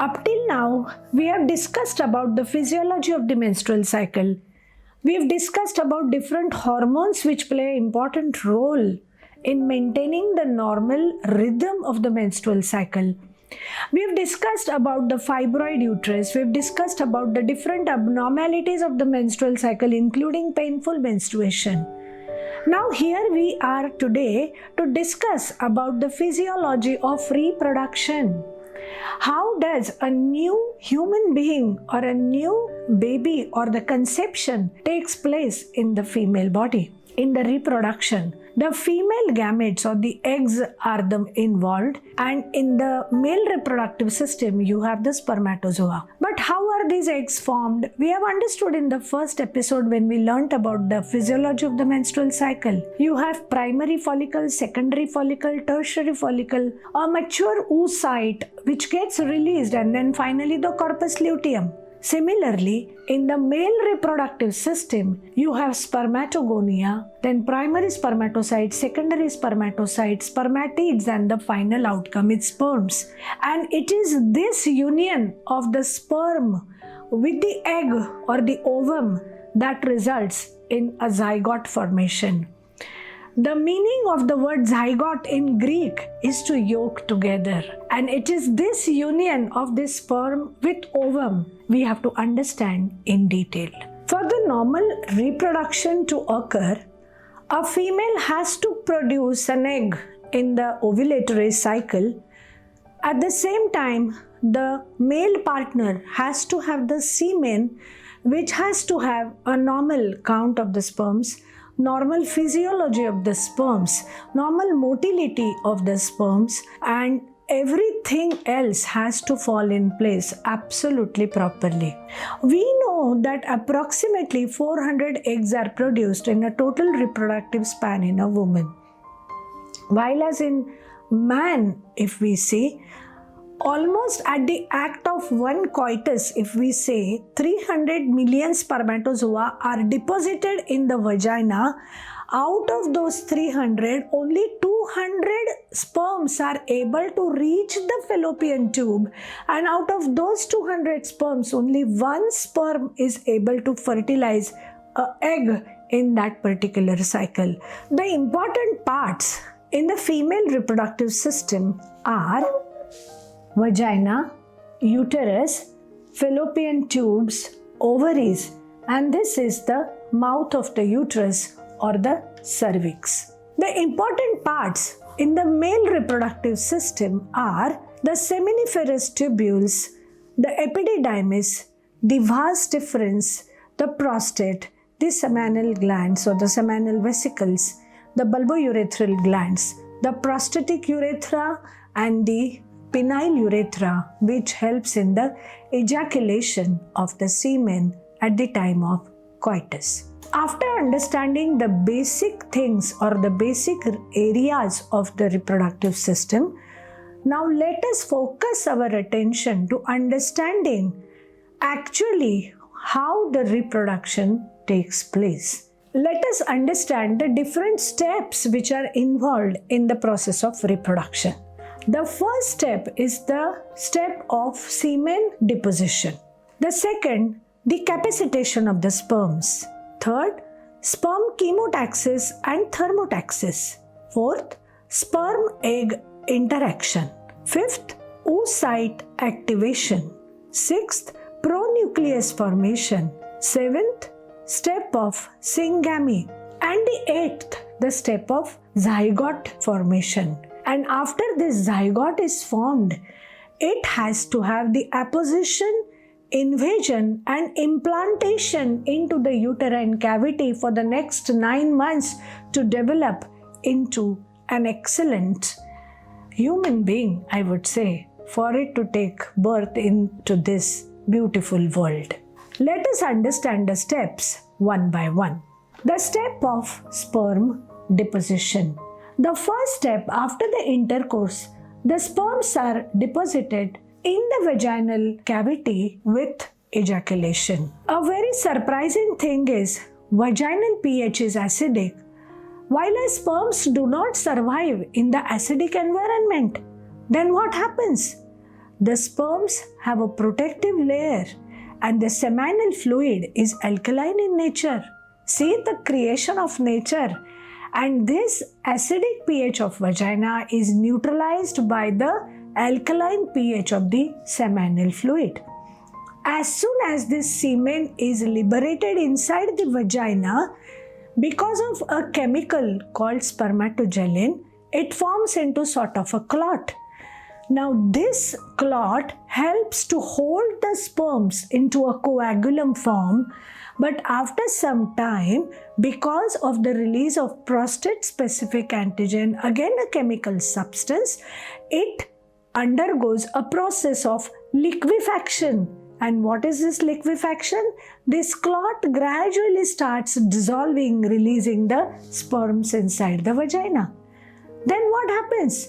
Up till now, we have discussed about the physiology of the menstrual cycle. We have discussed about different hormones which play an important role in maintaining the normal rhythm of the menstrual cycle. We have discussed about the fibroid uterus. We have discussed about the different abnormalities of the menstrual cycle, including painful menstruation. Now here we are today to discuss about the physiology of reproduction. How does a new human being or a new baby or the conception takes place in the female body? In the reproduction, the female gametes or the eggs are involved, and in the male reproductive system you have the spermatozoa. But how are these eggs formed? We have understood in the first episode when we learnt about the physiology of the menstrual cycle. You have primary follicle, secondary follicle, tertiary follicle, a mature oocyte which gets released, and then finally the corpus luteum. Similarly, in the male reproductive system, you have spermatogonia, then primary spermatocytes, secondary spermatocytes, spermatids, and the final outcome is sperms. And it is this union of the sperm with the egg or the ovum that results in a zygote formation. The meaning of the word zygote in Greek is to yoke together, and it is this union of this sperm with ovum we have to understand in detail. For the normal reproduction to occur, a female has to produce an egg in the ovulatory cycle. At the same time, the male partner has to have the semen, which has to have a normal count of the sperms, normal physiology of the sperms, normal motility of the sperms, and everything else has to fall in place absolutely properly. We know that approximately 400 eggs are produced in a total reproductive span in a woman. While as in man, if we see, almost at the act of one coitus, if we say 300 million spermatozoa are deposited in the vagina, out of those 300, only 200 sperms are able to reach the fallopian tube, and out of those 200 sperms, only one sperm is able to fertilize an egg in that particular cycle. The important parts in the female reproductive system are vagina, uterus, fallopian tubes, ovaries, and this is the mouth of the uterus or the cervix. The important parts in the male reproductive system are the seminiferous tubules, the epididymis, the vas deferens, the prostate, the seminal glands or the seminal vesicles, the bulbourethral glands, the prostatic urethra, and the penile urethra, which helps in the ejaculation of the semen at the time of coitus. After understanding the basic things or the basic areas of the reproductive system, now let us focus our attention to understanding actually how the reproduction takes place. Let us understand the different steps which are involved in the process of reproduction. The first step is the step of semen deposition. The second, decapacitation of the sperms. Third, sperm chemotaxis and thermotaxis. Fourth, sperm-egg interaction. Fifth, oocyte activation. Sixth, pronucleus formation. Seventh, step of syngamy. And the eighth, the step of zygote formation. And after this zygote is formed, it has to have the apposition, invasion, and implantation into the uterine cavity for the next 9 months to develop into an excellent human being, I would say, for it to take birth into this beautiful world. Let us understand the steps one by one. The step of sperm deposition. The first step after the intercourse, the sperms are deposited in the vaginal cavity with ejaculation. A very surprising thing is vaginal pH is acidic, while as sperms do not survive in the acidic environment. Then what happens? the sperms have a protective layer and the seminal fluid is alkaline in nature. See the creation of nature. And this acidic pH of vagina is neutralized by the alkaline pH of the seminal fluid. As soon as this semen is liberated inside the vagina, because of a chemical called spermatogelin, it forms into sort of a clot. Now this clot helps to hold the sperms into a coagulum form, but after some time, because of the release of prostate-specific antigen, again a chemical substance, it undergoes a process of liquefaction. And what is this liquefaction? This clot gradually starts dissolving, releasing the sperms inside the vagina. Then what happens?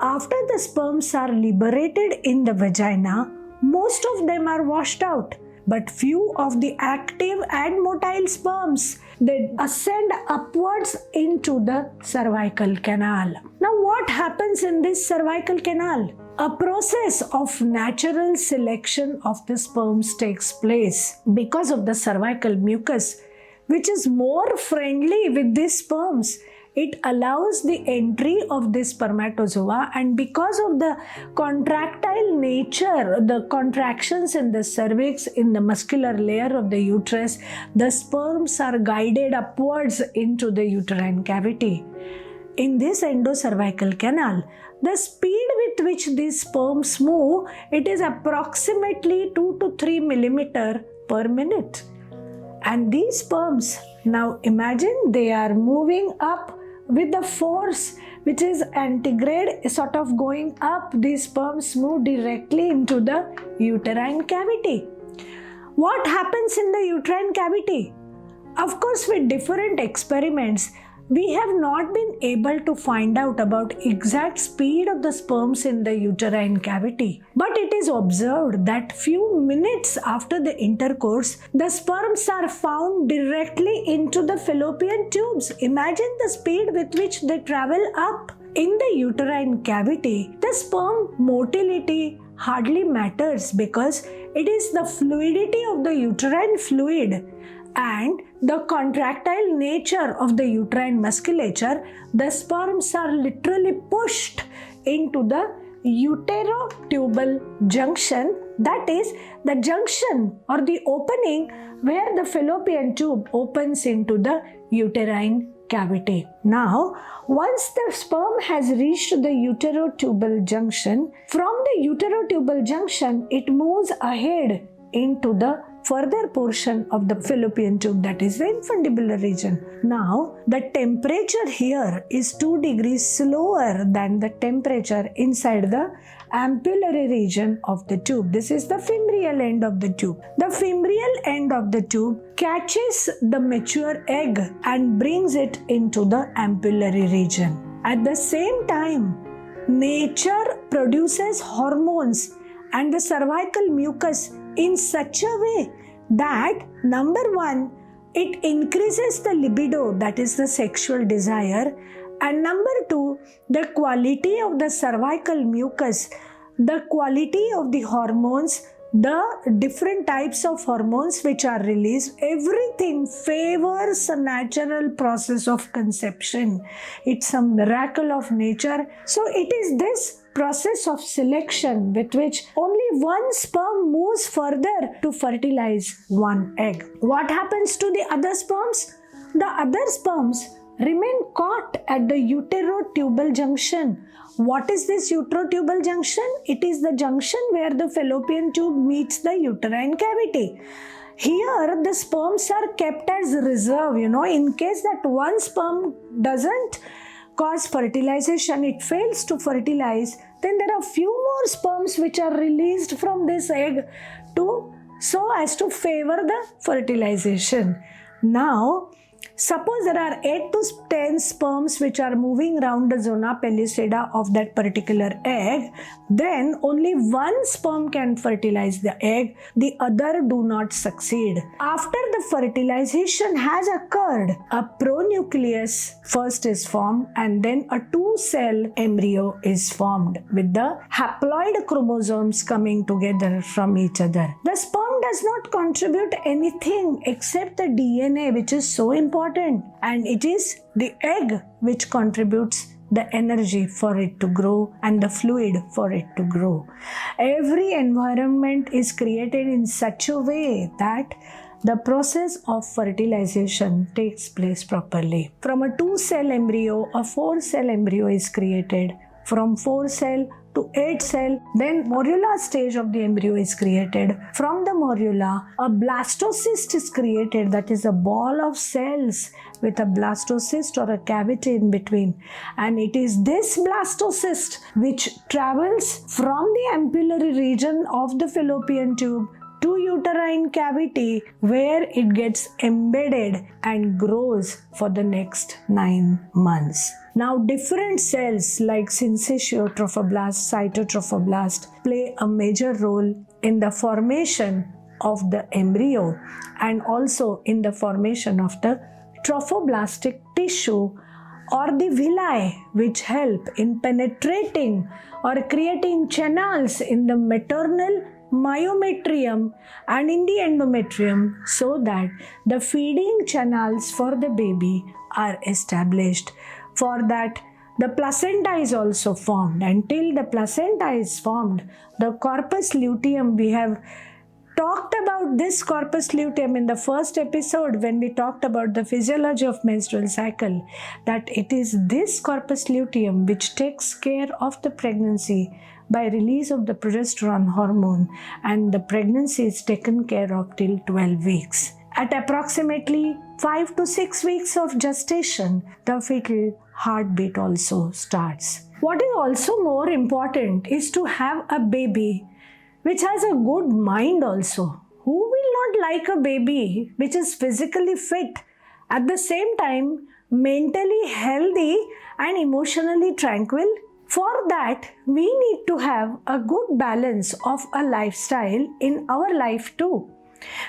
After the sperms are liberated in the vagina, most of them are washed out. But few of the active and motile sperms, they ascend upwards into the cervical canal. Now what happens in this cervical canal? A process of natural selection of the sperms takes place because of the cervical mucus, which is more friendly with these sperms. It allows the entry of the spermatozoa, and because of the contractile nature, the contractions in the cervix, in the muscular layer of the uterus, the sperms are guided upwards into the uterine cavity. In this endocervical canal, the speed with which these sperms move, it is approximately 2 to 3 millimeter per minute. And these sperms, now imagine they are moving up with the force which is antigrade, sort of going up. These sperms move directly into the uterine cavity. What happens in the uterine cavity? Of course, with different experiments, we have not been able to find out about exact speed of the sperms in the uterine cavity. But it is observed that few minutes after the intercourse, the sperms are found directly into the fallopian tubes. Imagine the speed with which they travel up. In the uterine cavity, the sperm motility hardly matters because it is the fluidity of the uterine fluid and the contractile nature of the uterine musculature. The sperms are literally pushed into the uterotubal junction, that is the junction or the opening where the fallopian tube opens into the uterine cavity. Now, once the sperm has reached the uterotubal junction, from the uterotubal junction it moves ahead into the further portion of the fallopian tube, that is the infundibular region. Now, the temperature here is 2 degrees slower than the temperature inside the ampullary region of the tube. This is the fimbrial end of the tube. The fimbrial end of the tube catches the mature egg and brings it into the ampullary region. At the same time, nature produces hormones and the cervical mucus in such a way that, number one, it increases the libido, that is the sexual desire, and number two, the quality of the cervical mucus, the quality of the hormones, the different types of hormones which are released, everything favors a natural process of conception. It's a miracle of nature. So it is this process of selection with which only one sperm moves further to fertilize one egg. What happens to the other sperms? The other sperms remain caught at the uterotubal junction. What is this uterotubal junction? It is the junction where the fallopian tube meets the uterine cavity. Here the sperms are kept as reserve, in case that one sperm doesn't cause fertilization, it fails to fertilize, then there are few more sperms which are released from this egg so as to favor the fertilization. Now, Suppose there are 8 to 10 sperms which are moving around the zona pellucida of that particular egg, then only one sperm can fertilize the egg, the other do not succeed. After the fertilization has occurred, a pronucleus first is formed and then a 2-cell embryo is formed with the haploid chromosomes coming together from each other. The sperm does not contribute anything except the DNA, which is so important, and it is the egg which contributes the energy for it to grow and the fluid for it to grow. Every environment is created in such a way that the process of fertilization takes place properly. From a 2-cell embryo, a 4-cell embryo is created. From 4-cell to 8-cell, then morula stage of the embryo is created. From the morula, a blastocyst is created, that is a ball of cells with a blastocyst or a cavity in between. And it is this blastocyst which travels from the ampullary region of the fallopian tube to uterine cavity, where it gets embedded and grows for the next 9 months. Now, different cells like syncytial trophoblast, cytotrophoblast play a major role in the formation of the embryo and also in the formation of the trophoblastic tissue or the villi, which help in penetrating or creating channels in the maternal myometrium and in the endometrium, so that the feeding channels for the baby are established. For that, the placenta is also formed. Until the placenta is formed, the corpus luteum, we have talked about this corpus luteum in the first episode when we talked about the physiology of menstrual cycle, that it is this corpus luteum which takes care of the pregnancy by release of the progesterone hormone, and the pregnancy is taken care of till 12 weeks. At approximately 5 to 6 weeks of gestation, the fetal heartbeat also starts. What is also more important is to have a baby which has a good mind also. Who will not like a baby which is physically fit, at the same time mentally healthy and emotionally tranquil? For that, we need to have a good balance of a lifestyle in our life too.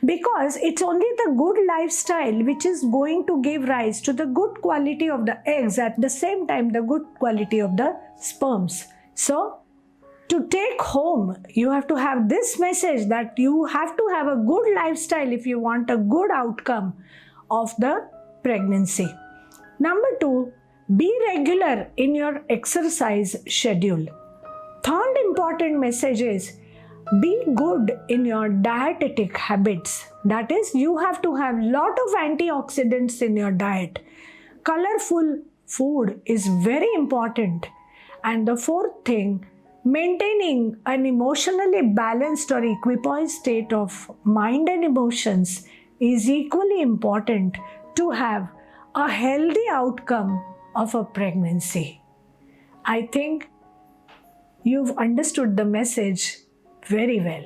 Because it's only the good lifestyle which is going to give rise to the good quality of the eggs, at the same time the good quality of the sperms. So, to take home, you have to have this message that you have to have a good lifestyle if you want a good outcome of the pregnancy. Number 2, be regular in your exercise schedule. Third important message is be good in your dietetic habits. That is, you have to have lot of antioxidants in your diet. Colorful food is very important. And the fourth thing, maintaining an emotionally balanced or equipoised state of mind and emotions is equally important to have a healthy outcome of a pregnancy. I think you've understood the message very well.